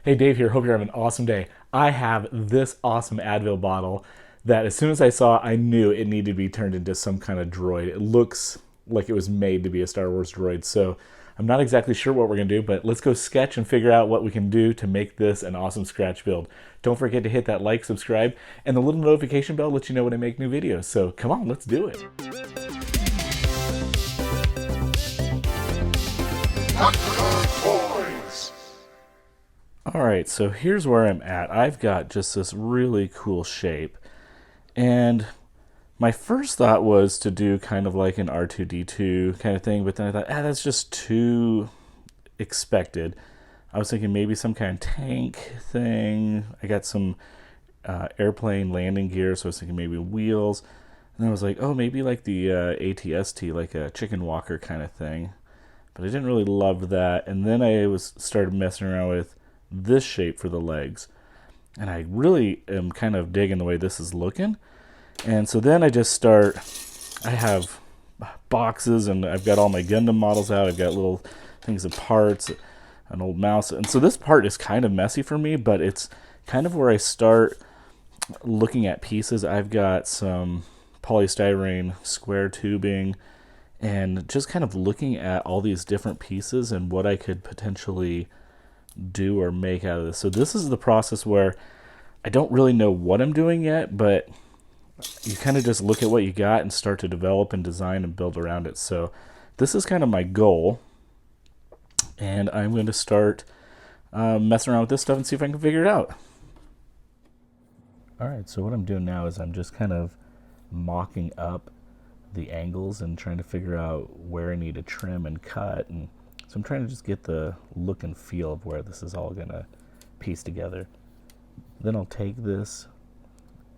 Hey, Dave here. Hope you're having an awesome day. I have this awesome Advil bottle that as soon as I saw, I knew it needed to be turned into some kind of droid. It looks like it was made to be a Star Wars droid. So I'm not exactly sure what we're going to do, but let's go sketch and figure out what we can do to make this an awesome scratch build. Don't forget to hit that like, subscribe, and the little notification bell lets you know when I make new videos. So come on, let's do it. All right, so here's where I'm at. I've got just this really cool shape. And my first thought was to do kind of like an R2D2 kind of thing, but then I thought, that's just too expected. I was thinking maybe some kind of tank thing. I got some airplane landing gear, so I was thinking maybe wheels. And then I was like, oh, maybe like the ATST, like a chicken walker kind of thing. But I didn't really love that. And then I started messing around with this shape for the legs. And I really am kind of digging the way this is looking. And so then I have boxes and I've got all my Gundam models out. I've got little things of parts, an old mouse. And so this part is kind of messy for me, but it's kind of where I start looking at pieces. I've got some polystyrene square tubing and just kind of looking at all these different pieces and what I could potentially do or make out of this. So this is the process where I don't really know what I'm doing yet, but you kind of just look at what you got and start to develop and design and build around it. So this is kind of my goal, and I'm going to start messing around with this stuff and see if I can figure it out. All right, so what I'm doing now is I'm just kind of mocking up the angles and trying to figure out where I need to trim and cut, and so I'm trying to just get the look and feel of where this is all going to piece together. Then I'll take this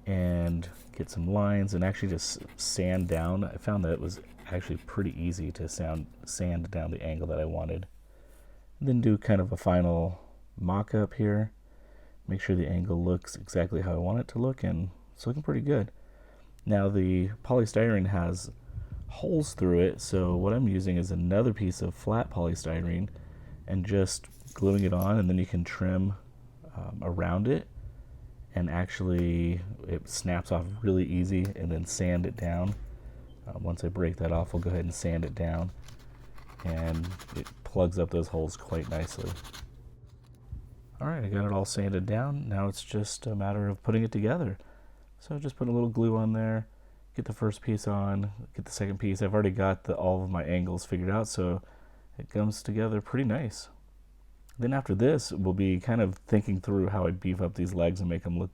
and get some lines and actually just sand down. I found that it was actually pretty easy to sand down the angle that I wanted. And then do kind of a final mock-up here. Make sure the angle looks exactly how I want it to look, and it's looking pretty good. Now the polystyrene has holes through it, so what I'm using is another piece of flat polystyrene and just gluing it on, and then you can trim around it, and actually it snaps off really easy, and then sand it down. Once I break that off, I'll go ahead and sand it down, and it plugs up those holes quite nicely. Alright, I got it all sanded down. Now it's just a matter of putting it together. So just put a little glue on there, get the first piece on, get the second piece. I've already got all of my angles figured out, so it comes together pretty nice. Then after this, we'll be kind of thinking through how I beef up these legs and make them look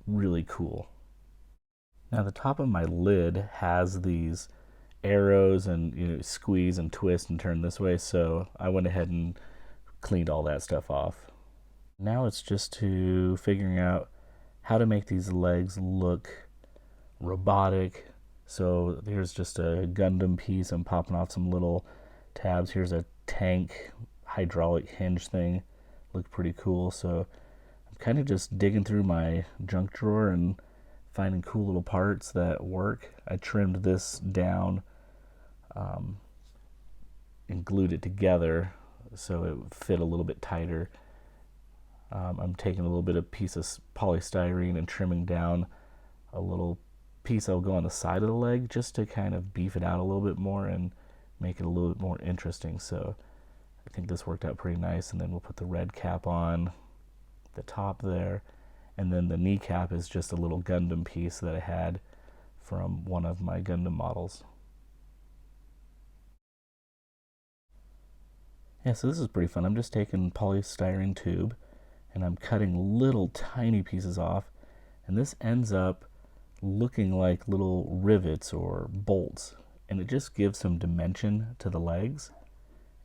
really cool. Now the top of my lid has these arrows and squeeze and twist and turn this way, so I went ahead and cleaned all that stuff off. Now it's just to figuring out how to make these legs look robotic. So here's just a Gundam piece. I'm popping off some little tabs. Here's a tank hydraulic hinge thing. Look pretty cool. So I'm kind of just digging through my junk drawer and finding cool little parts that work. I trimmed this down and glued it together so it would fit a little bit tighter. I'm taking a little bit of piece of polystyrene and trimming down a little piece that'll go on the side of the leg just to kind of beef it out a little bit more and make it a little bit more interesting. So I think this worked out pretty nice. And then we'll put the red cap on the top there. And then the kneecap is just a little Gundam piece that I had from one of my Gundam models. Yeah, so this is pretty fun. I'm just taking polystyrene tube and I'm cutting little tiny pieces off, and this ends up looking like little rivets or bolts, and it just gives some dimension to the legs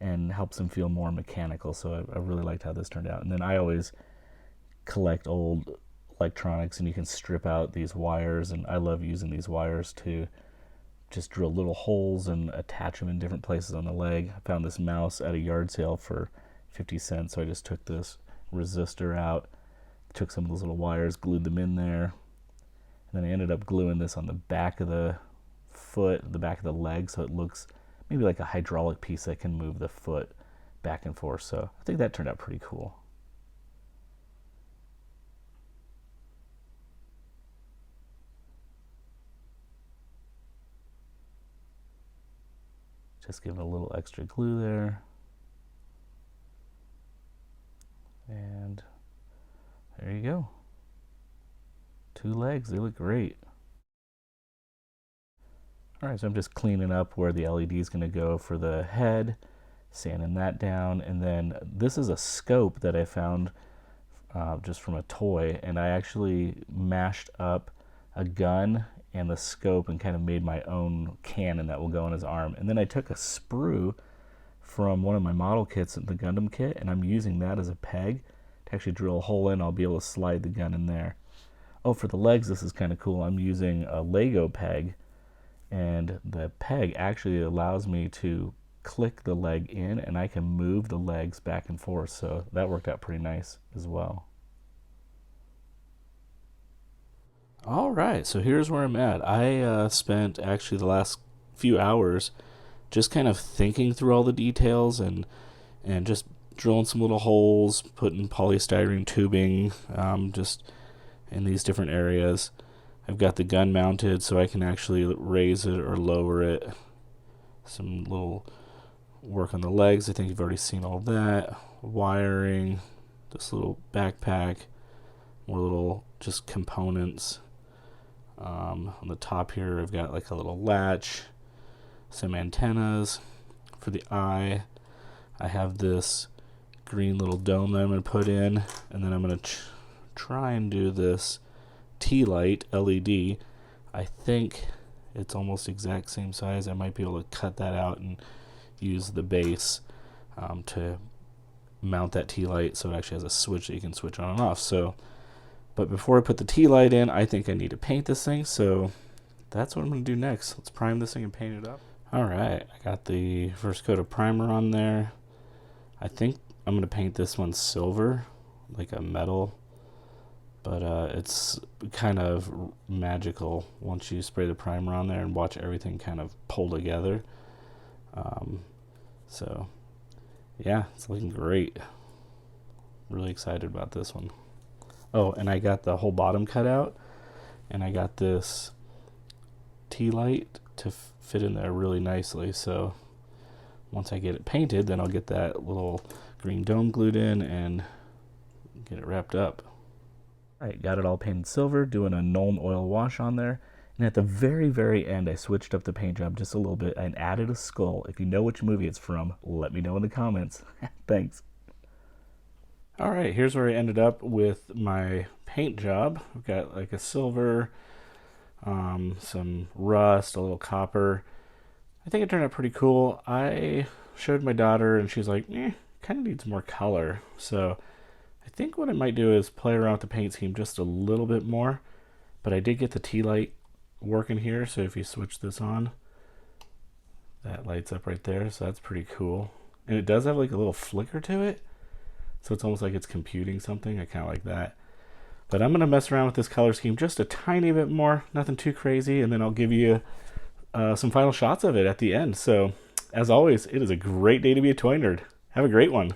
and helps them feel more mechanical. So I really liked how this turned out. And then I always collect old electronics, and you can strip out these wires, and I love using these wires to just drill little holes and attach them in different places on the leg. I found this mouse at a yard sale for 50 cents, so I just took this resistor out, took some of those little wires, glued them in there, and then I ended up gluing this on the back of the foot, the back of the leg, so it looks maybe like a hydraulic piece that can move the foot back and forth. So I think that turned out pretty cool. Just give it a little extra glue there. And there you go. 2 legs, they look great. Alright, so I'm just cleaning up where the LED is going to go for the head, sanding that down, and then this is a scope that I found just from a toy, and I actually mashed up a gun and the scope and kind of made my own cannon that will go on his arm. And then I took a sprue from one of my model kits, the Gundam kit, and I'm using that as a peg to actually drill a hole in. I'll be able to slide the gun in there. Oh, for the legs, this is kind of cool. I'm using a Lego peg, and the peg actually allows me to click the leg in, and I can move the legs back and forth, so that worked out pretty nice as well. All right, so here's where I'm at. I spent actually the last few hours just kind of thinking through all the details and just drilling some little holes, putting polystyrene tubing just in these different areas. I've got the gun mounted so I can actually raise it or lower it. Some little work on the legs. I think you've already seen all that. Wiring, this little backpack, more little just components. On the top here I've got like a little latch, some antennas for the eye. I have this green little dome that I'm going to put in, and then I'm going to try and do this T-light LED. I think it's almost exact same size. I might be able to cut that out and use the base to mount that T-light so it actually has a switch that you can switch on and off. But before I put the T-light in, I think I need to paint this thing, so that's what I'm going to do next. Let's prime this thing and paint it up. Alright, I got the first coat of primer on there. I think I'm going to paint this one silver, like a metal, but it's kind of magical once you spray the primer on there and watch everything kind of pull together. So, yeah, it's looking great. Really excited about this one. Oh, and I got the whole bottom cut out, and I got this T-light to fit in there really nicely. So once I get it painted, then I'll get that little green dome glued in and get it wrapped up. All right, got it all painted silver, doing a Nuln oil wash on there. And at the very, very end, I switched up the paint job just a little bit and added a skull. If you know which movie it's from, let me know in the comments. Thanks. All right, here's where I ended up with my paint job. I've got like a silver, some rust, a little copper. I think it turned out pretty cool. I showed my daughter and she's like, kind of needs more color. So I think what I might do is play around with the paint scheme just a little bit more. But I did get the T-light working here, so if you switch this on, that lights up right there, so that's pretty cool. And it does have like a little flicker to it. So it's almost like it's computing something. I kind of like that. But I'm going to mess around with this color scheme just a tiny bit more, nothing too crazy, and then I'll give you some final shots of it at the end. So as always, it is a great day to be a toy nerd. Have a great one.